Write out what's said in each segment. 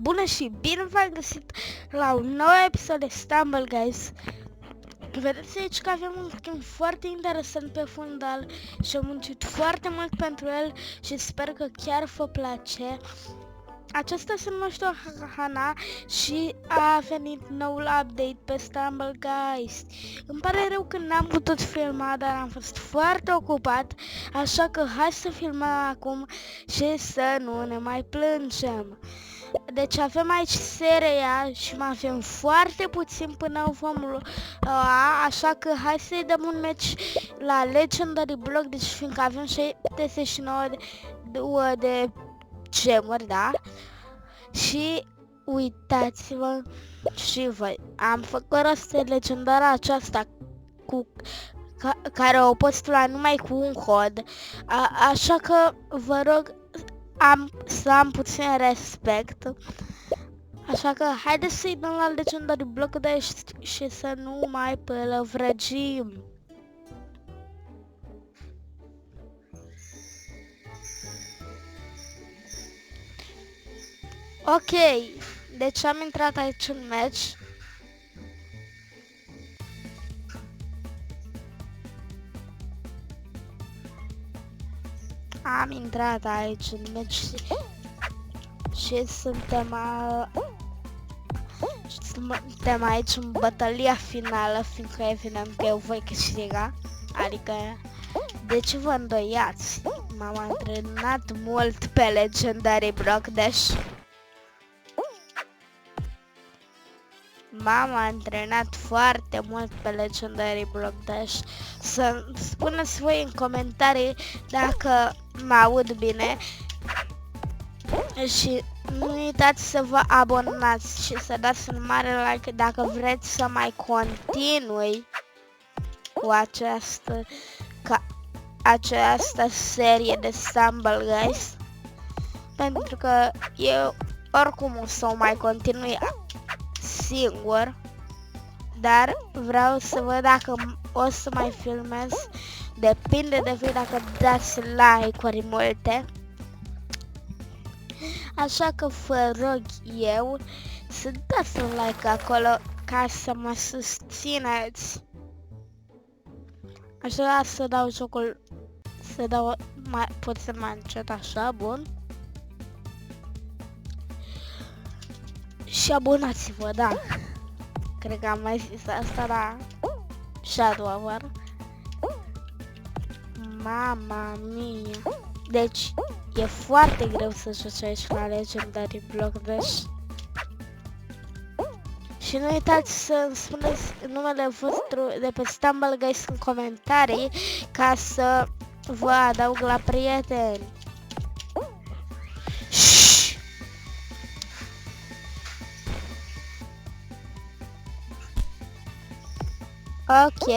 Bună și bine v-am găsit la un nou episod de Stumble Guys. Vedeți aici că avem un skin foarte interesant pe fundal și am muncit foarte mult pentru el și sper că chiar vă place. Acesta se numește Hana și a venit noul update pe Stumble Guys. Îmi pare rău că n-am putut filma, dar am fost foarte ocupat, așa că hai să filmăm acum și să nu ne mai plângem. Deci avem aici seria și mai avem foarte puțin până vom lua, așa că hai să-i dăm un match la Legendary Block, deci fiindcă avem 79 de gemuri, da? Și uitați-vă și voi, am făcut rost de legendara aceasta cu care o poți lua numai cu un cod, așa că vă rog să am puțin respect. Așa că haideți să-i dăm la Legendary Block de și să nu mai pălăvrăgim. Ok, deci am intrat aici în match. Am intrat aici în match și suntem aici în bătălia finală, fiindcă evident că eu voi câștiga. Adică, de ce vă îndoiați? M-am antrenat mult pe Legendary Block Dash. M-am antrenat foarte mult pe Legendary Block Dash. Să spuneți voi în comentarii dacă mă aud bine. Și nu uitați să vă abonați și să dați un mare like dacă vreți să mai continui cu această serie de Stumble Guys. Pentru că eu oricum o să o mai continui singur. Dar vreau să văd dacă o să mai filmez. Depinde de voi dacă dați like-uri multe. Așa că vă rog eu să dați un like acolo ca să mă susțineți. Așa să dau jocul, să dau mai puțin mai încet, așa, bun. Și abonați-vă, da. Cred că am mai zis asta, da. Shadow Hour. Mama mia. Deci, e foarte greu să joci aici la Legendary Block Dash. Și nu uitați să spuneți numele vostru de pe Stumble Guys în comentarii ca să vă adaug la prieteni. Shhh. Ok.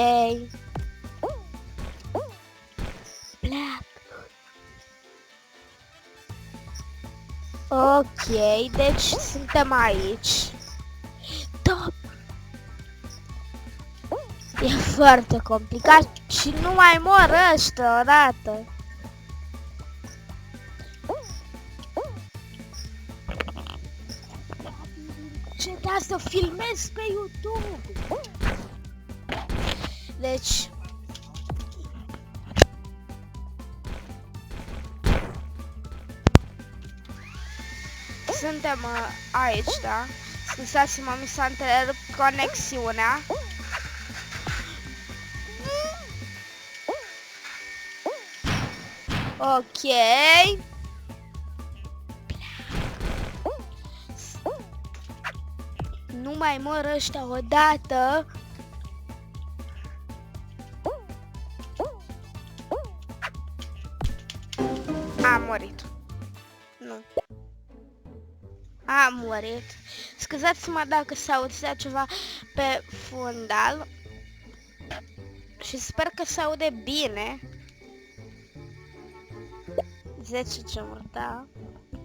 Ok, deci suntem aici. Top! E foarte complicat și nu mai mor ăștia odată. Ce da să filmez pe YouTube? Deci... Suntem aici, da? Scuzați-mă, mi s-a întrerupt conexiunea. Ok. Nu mai mor ăștia odată. Am murit. Nu. Am murit. Scuzați-mă dacă se auzea ceva pe fundal. Și sper că se aude bine. 10 gemuri, da.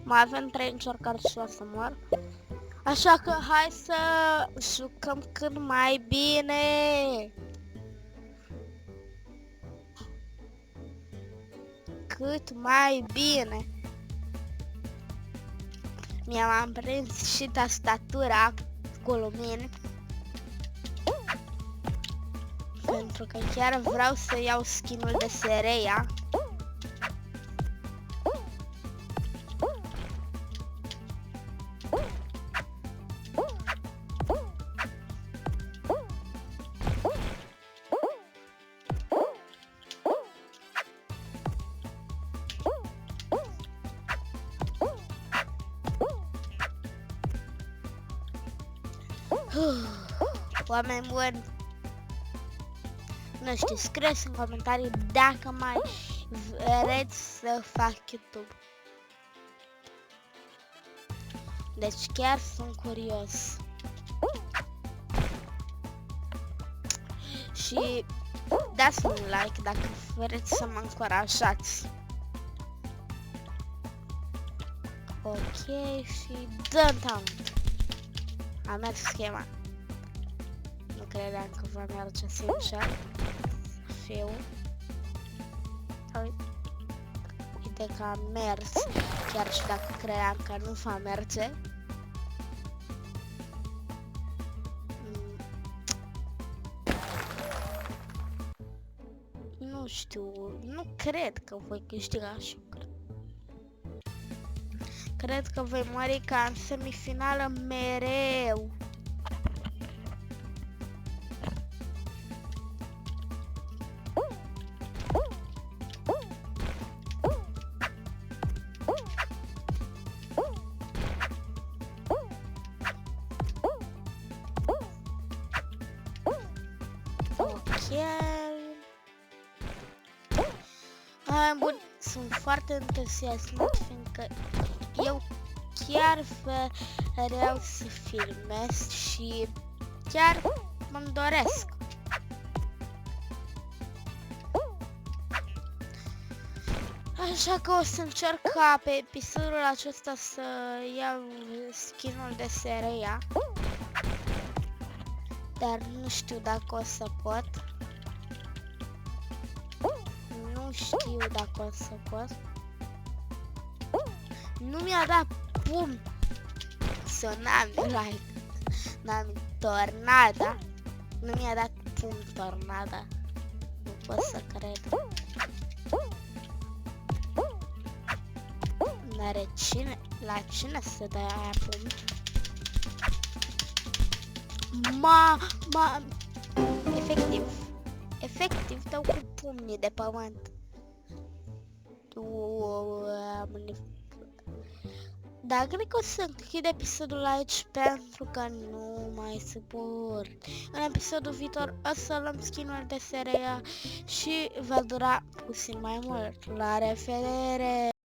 Mai avem 3 încercări și o să mor. Așa că hai să jucăm cât mai bine. Cât mai bine. Mi-am prins și tastatura cu lumini. Pentru că chiar vreau să iau skinul de Sereia. Oameni buni, nu știu, scrieți în comentarii dacă mai vreți să fac YouTube. Deci chiar sunt curios. Și dați un like dacă vreți să mă încurajați. Ok, și dăm taunt. A mers schema. Nu credeam că va merge așa. Fiu. Uite că a mers. Chiar și dacă credeam că nu va merge. Nu știu. Nu cred că voi câștiga și cred că voi mări ca în semifinală mereu. Bun, sunt foarte entuziasmat fiindcă eu chiar vreau să filmez și chiar mă-mi doresc. Așa că o să încerc ca pe episodul acesta să iau skinul de Sereia. Dar nu știu dacă o să pot. Nu știu dacă o să pot. Nu mi-a dat pum Tsunami Ride. N-am Tornada. Nu mi-a dat pum Tornada. Nu pot să cred. N-are cine, la cine să dea aia pum? Efectiv dau cu pumnii de pământ. Dar cred că o să închid episodul aici pentru că nu mai suport. În episodul viitor o să luăm skin-ul de Sereia și va dura puțin mai mult. La revedere!